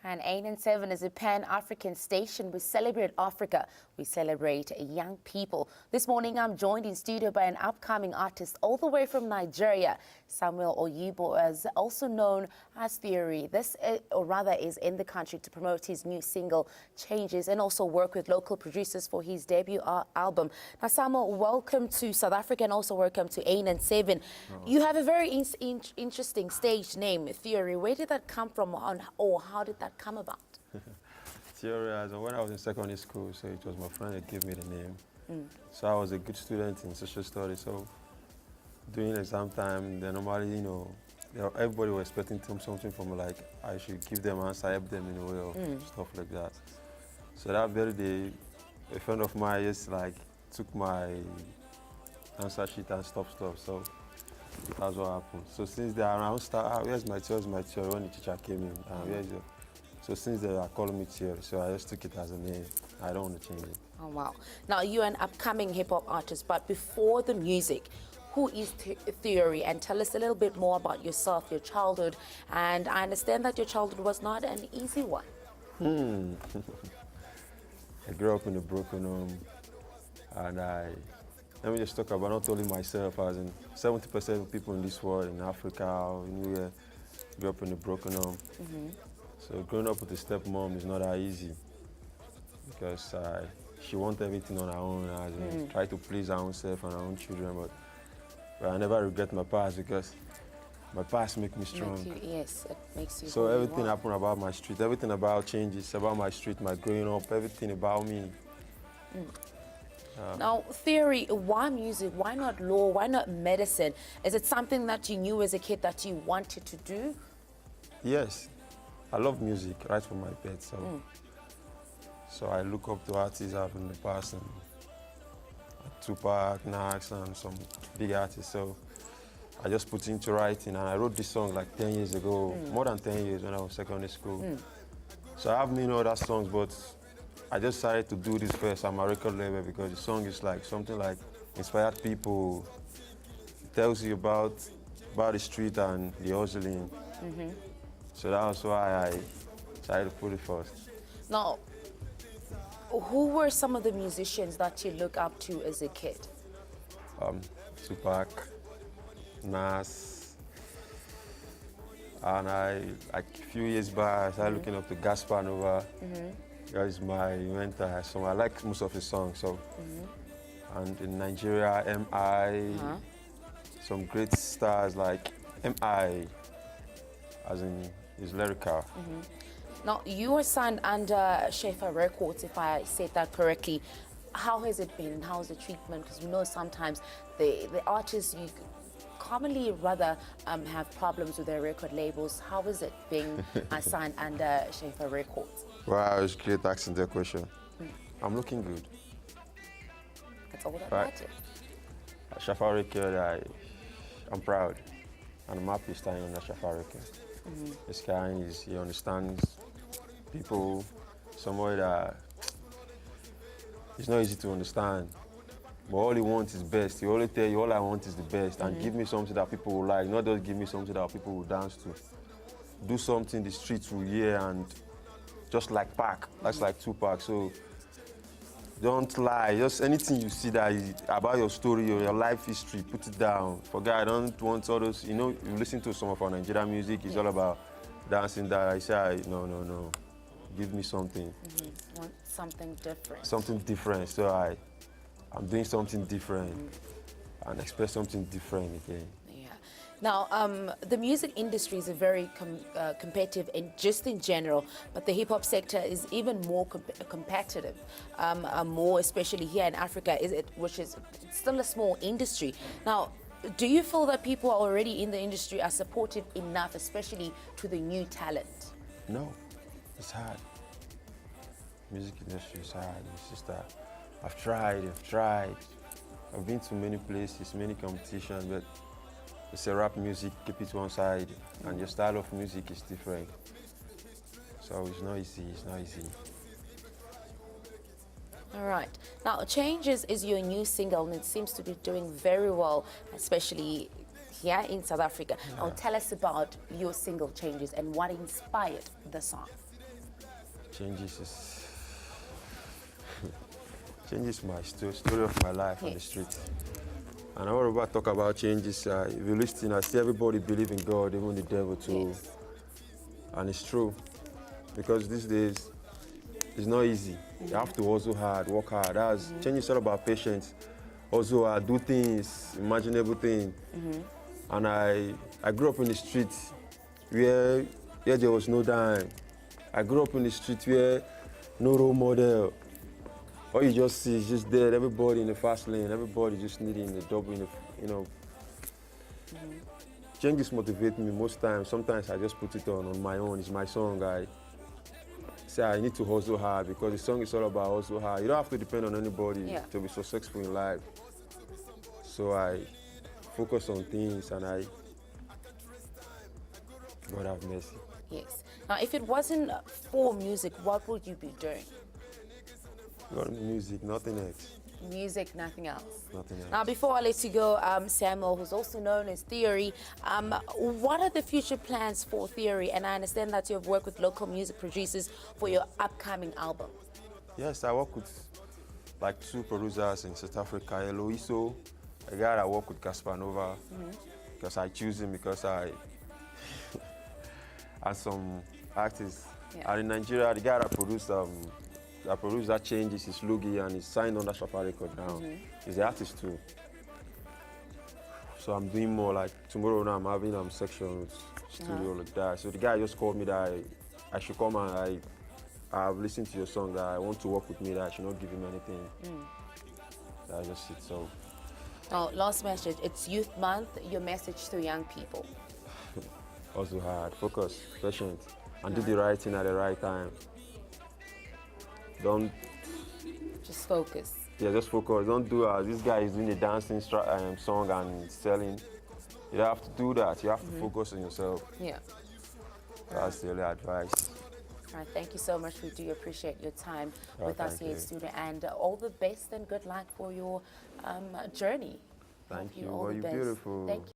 And ANN7 is a Pan-African station. We celebrate Africa. We celebrate young people. This morning, I'm joined in studio by an upcoming artist all the way from Nigeria. Samuel Oyibo is also known as Theory. Is in the country to promote his new single, Changes, and also work with local producers for his debut album. Now, Samuel, welcome to South Africa and also welcome to ANN7. Oh. You have a very interesting stage name, Theory. Where did that come from, or how did that come about? Theory, when I was in secondary school, so it was my friend that gave me the name. So I was a good student in social studies. So during exam time, they normally, everybody was expecting something from me, like I should give them answer, help them in a way or stuff like that. So that very day, a friend of mine just took my answer sheet and stuff. So that's what happened. So since then, I start, where's my theory when the teacher came in? Where's your? So since they are calling me Theory, so I just took it as a name. I don't want to change it. Oh, wow. Now, you're an upcoming hip-hop artist, but before the music, who is Theory? And tell us a little bit more about yourself, your childhood. And I understand that your childhood was not an easy one. I grew up in a broken home, and let me just talk about not only myself, as in 70% of people in this world, in Africa or anywhere, grew up in a broken home. So growing up with a stepmom is not that easy, because she wants everything on her own, as in try to please her own self and her own children. But I never regret my past, because my past makes me strong. Yes, it makes you. So everything happened about my street, everything about changes, about my street, my growing up, everything about me. Now, Theory, why music? Why not law? Why not medicine? Is it something that you knew as a kid that you wanted to do? Yes. I love music right from my bed, so I look up to artists out in the past, and Tupac, Nas, and some big artists. So I just put into writing, and I wrote this song like 10 years ago, more than 10 years when I was in secondary school. So I have many other songs, but I just decided to do this first on my record label, because the song is like something like inspired people. It tells you about the street and the hustling. So that was why I decided to put it first. Now, who were some of the musicians that you look up to as a kid? Tupac, Nas, and like a few years back, I started looking up to Gaspar Nova. That is my mentor. So I like most of his songs. So, and in Nigeria, M.I., some great stars like M.I., as in his lyrical. Now, you were signed under Shafer Records, if I said that correctly. How has it been? How's the treatment? Because we know sometimes the artists, you commonly rather have problems with their record labels. How is it being signed under Shafer Records? Wow, it's great asking that question. I'm looking good. That's all that matters. Shafer Records, I'm proud, and I'm happy staying under Shafer Records. This guy, he understands people somewhere that it's not easy to understand. But all he wants is best. He always tell you, all I want is the best, and give me something that people will like, not just give me something that people will dance to. Do something the streets will hear, and just like Pac, that's like Tupac. So don't lie. Just anything you see that is about your story or your life history, put it down. Forget, I don't want all those, you listen to some of our Nigerian music, it's all about dancing that. I say, no. Give me something. Want something different. Something different. So I'm doing something different and express something different again. Now, the music industry is a very competitive, just in general, but the hip-hop sector is even more competitive, more especially here in Africa, which is still a small industry. Now, do you feel that people already in the industry are supportive enough, especially to the new talent? No, it's hard. Music industry is hard. It's just that I've tried. I've been to many places, many competitions, but it's a rap music, keep it one side, and your style of music is different. So it's not easy, All right. Now, Changes is your new single, and it seems to be doing very well, especially here in South Africa. Now, tell us about your single Changes and what inspired the song. Changes is changes my story of my life on the street. And I want to talk about changes. If you listen, I see everybody believe in God, even the devil too. Yes. And it's true. Because these days, it's not easy. You have to hustle hard, work hard. Change is all about patience. Also, I do things, imaginable things. And I grew up in the streets where there was no dime. I grew up in the street where no role model. All you just see is just there, everybody in the fast lane, everybody just needing the double, you know. Changes motivate me most times. Sometimes I just put it on my own. It's my song. I say I need to hustle hard because the song is all about hustle hard. You don't have to depend on anybody to be successful in life. So I focus on things and God have mercy. Yes. Now, if it wasn't for music, what would you be doing? Not music, nothing else. Music, nothing else. Nothing else. Now, before I let you go, Samuel, who's also known as Theory, what are the future plans for Theory? And I understand that you have worked with local music producers for your upcoming album. Yes, I work with like 2 producers in South Africa, Eloiso, a guy that work with Caspanova, because I choose him because and some artists. And in Nigeria, the guy that produced that Changes is Lugi, and he's signed on that Shafer Records now. He's the artist too. So I'm doing more like tomorrow now I'm having sections, studio like that. So the guy just called me that I should come and I've listened to your song, that I want to work with me, that I should not give him anything. That's just it. So. Now, last message, it's Youth Month, your message to young people. Also hard, focus, patient, and do the right thing at the right time. Don't just focus. Yeah, just focus. Don't do this guy is doing a dancing song and selling. You don't have to do that. You have to focus on yourself. Yeah. That's the only advice. All right, thank you so much. We do appreciate your time with us here in studio, and all the best and good luck for your journey. Thank you. Well, you're beautiful. Thank you.